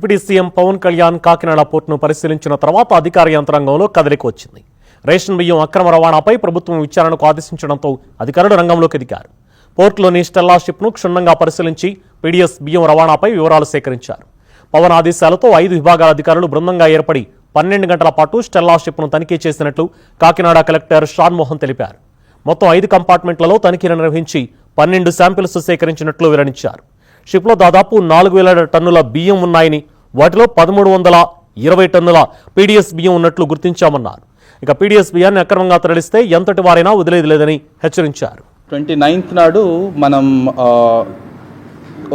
Deputy CM Pawan Kalyan Kakinada పోర్టును పరిశీలించిన తర్వాత అధికార యంత్రాంగంలో కదలిక వచ్చింది. రేషన్ బియ్యం అక్రమ రవాణాపై ప్రభుత్వం విచారణకు ఆదేశించడంతో అధికారులు రంగంలోకి దిగారు. పోర్టులోని స్టెల్లా షిప్ను క్షుణ్ణంగా పరిశీలించి పీడీఎస్ బియ్యం రవాణాపై వివరాలు సేకరించారు. పవన్ ఆదేశాలతో 5 విభాగాల అధికారులు బృందంగా ఏర్పడి 12 గంటల పాటు స్టెల్లా షిప్ను తనిఖీ చేసినట్లు కాకినాడ కలెక్టర్ షాన్మోహన్ తెలిపారు. మొత్తం 5 కంపార్ట్మెంట్లలో తనిఖీలు నిర్వహించి 12 శాంపిల్స్ సేకరించినట్లు వెల్లడించారు. షిప్లో దాదాపు 4000 టన్నుల బియ్యం ఉన్నాయని, వాటిలో 1320 టన్నుల పీడీఎస్ బియ్యం ఉన్నట్లు గుర్తించామన్నారు. ఇక పీడీఎస్ బియ్యాన్ని అక్రమంగా తరలిస్తే ఎంతటి వారైనా వదిలేది లేదని హెచ్చరించారు. 29th నాడు మనం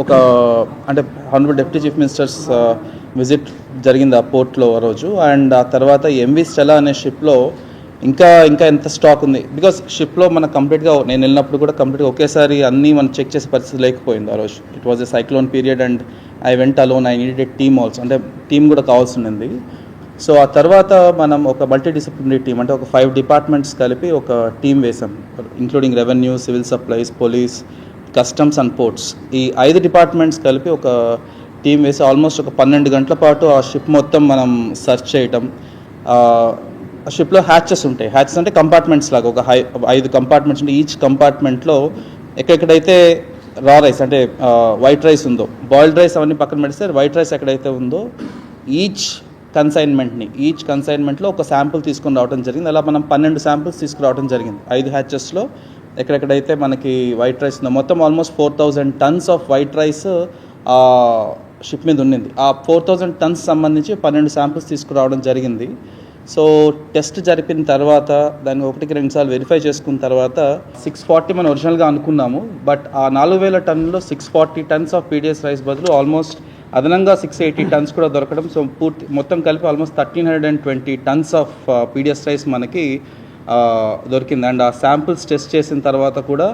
ఒక అంటే honourable deputy chief ministers visit జరిగింది ఆ పోర్ట్లో ఆ రోజు. అండ్ ఆ తర్వాత ఎంవి స్టెల్లా అనే షిప్లో ఇంకా ఎంత స్టాక్ ఉంది, బికాస్ షిప్లో మన కంప్లీట్గా నేను వెళ్ళినప్పుడు కూడా కంప్లీట్గా ఒకేసారి అన్నీ మనం చెక్ చేసే పరిస్థితి లేకపోయింది ఆ రోజు. It was a cyclone period and I went alone. I needed a team also, అంటే టీమ్ కూడా కావాల్సి ఉంది. సో ఆ తర్వాత మనం ఒక మల్టీడిసిప్లినరీ టీమ్, అంటే ఒక 5 డిపార్ట్మెంట్స్ కలిపి ఒక టీం వేసాం, including revenue, civil supplies, police, customs and ports. ఈ 5 డిపార్ట్మెంట్స్ కలిపి ఒక టీం వేసి ఆల్మోస్ట్ ఒక 12 గంటల పాటు ఆ షిప్ మొత్తం మనం సర్చ్ చేయటం. ఆ షిప్లో హ్యాచెస్ ఉంటాయి. హ్యాచెస్ అంటే కంపార్ట్మెంట్స్ లాగా ఒక 5 కంపార్ట్మెంట్స్ ఉంటాయి. ఈచ్ కంపార్ట్మెంట్లో ఎక్కడెక్కడైతే రా రైస్ అంటే వైట్ రైస్ ఉందో, బాయిల్డ్ రైస్ అవన్నీ పక్కన పెడితే వైట్ రైస్ ఎక్కడైతే ఉందో ఈచ్ కన్సైన్మెంట్లో ఒక శాంపుల్ తీసుకుని రావడం జరిగింది. అలా మనం 12 శాంపుల్స్ తీసుకురావడం జరిగింది 5 హ్యాచెస్లో. ఎక్కడెక్కడైతే మనకి వైట్ రైస్ ఉందో మొత్తం almost 4000 tons off white rice ship మీద ఉండింది. ఆ 4000 టన్స్ సంబంధించి 12 శాంపుల్స్ తీసుకురావడం జరిగింది. సో టెస్ట్ జరిపిన తర్వాత దాన్ని 1-2 సార్లు వెరిఫై చేసుకున్న తర్వాత 640 మనం ఒరిజినల్గా అనుకున్నాము. బట్ ఆ 4000 టన్నులో 640 టన్స్ ఆఫ్ పీడీఎస్ రైస్ బదులు ఆల్మోస్ట్ అదనంగా 680 టన్స్ కూడా దొరకడం. సో మొత్తం కలిపి almost 1320 tons of PDS rice మనకి దొరికింది. అండ్ ఆ శాంపిల్స్ టెస్ట్ చేసిన తర్వాత కూడా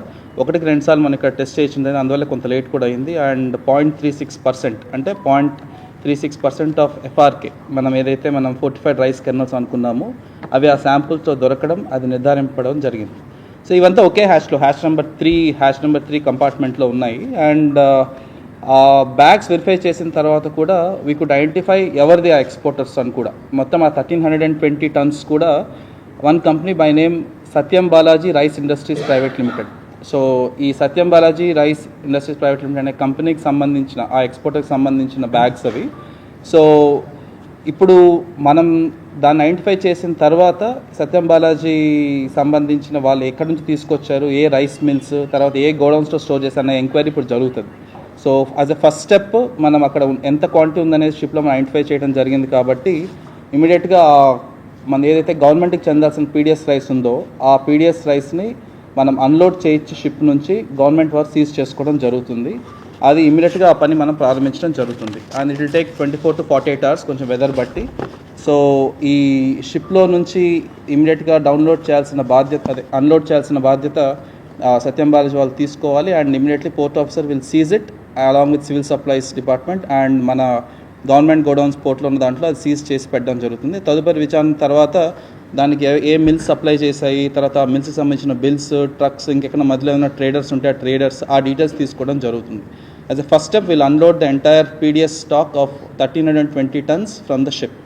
1-2 సార్లు మనం ఇక్కడ టెస్ట్ చేసింది, అందువల్ల కొంత లేట్ కూడా అయింది. అండ్ 0.36% అంటే 0.36% ఆఫ్ ఎఫ్ఆర్కే మనం ఏదైతే మనం ఫోర్టిఫైడ్ రైస్ కెర్నల్స్ అనుకున్నామో అవి ఆ శాంపుల్స్తో దొరకడం, అది నిర్ధారింపడం జరిగింది. సో ఇవంతా ఒకే హ్యాచ్లో హ్యాచ్ నెంబర్ 3 కంపార్ట్మెంట్లో ఉన్నాయి. అండ్ ఆ బ్యాగ్స్ వెరిఫై చేసిన తర్వాత కూడా వీ కుడ్ ఐడెంటిఫై ఎవరిది ఆ ఎక్స్పోర్టర్స్ అని కూడా. మొత్తం ఆ 1320 టన్స్ కూడా one company by name Satyam Balaji rice industries private limited. So ఈ Satyam Balaji rice industries private limited అనే కంపెనీకి సంబంధించిన ఆ ఎక్స్పోర్టర్కి సంబంధించిన బ్యాగ్స్ అవి. సో ఇప్పుడు మనం దాన్ని ఐడెంటిఫై చేసిన తర్వాత సత్యం బాలాజీ సంబంధించిన వాళ్ళు ఎక్కడి నుంచి తీసుకొచ్చారు, ఏ రైస్ మిల్స్, తర్వాత ఏ గోడౌన్స్లో స్టోర్ చేశారు అనే ఎంక్వైరీ ఇప్పుడు జరుగుతుంది. So as a first step మనం అక్కడ ఎంత క్వాంటిటీ ఉందనేది షిప్లో మనం ఐడెంటిఫై చేయడం జరిగింది. కాబట్టి ఇమీడియట్గా మనం ఏదైతే గవర్నమెంట్కి చెందాల్సిన పీడీఎస్ రైస్ ఉందో ఆ పీడీఎస్ రైస్ని మనం అన్లోడ్ చేయించి షిప్ నుంచి గవర్నమెంట్ వారు సీజ్ చేసుకోవడం జరుగుతుంది. అది ఇమీడియట్గా ఆ పని మనం ప్రారంభించడం జరుగుతుంది. And it will take 24 to 48 hours కొంచెం వెదర్ బట్టి. సో ఈ షిప్లో నుంచి ఇమీడియట్గా అన్లోడ్ చేయాల్సిన బాధ్యత సత్యం బాలాజీ వాళ్ళు తీసుకోవాలి. And immediately port officer will seize it along with civil supplies department and మన గవర్నమెంట్ గోడౌన్స్ పోర్ట్లో ఉన్న దాంట్లో అది సీజ్ చేసి పెట్టడం జరుగుతుంది. తదుపరి విచారణ తర్వాత దానికి ఏ మిల్స్ సప్లై చేశాయి, తర్వాత ఆ మిల్స్కి సంబంధించిన బిల్స్, ట్రక్స్, ఇంకెక్కడ మధ్యలో ఉన్న ట్రేడర్స్ ఉంటే ఆ ట్రేడర్స్ ఆ డీటెయిల్స్ తీసుకోవడం జరుగుతుంది. As a first step will unload the entire PDS stock of 1320 turns from the ship.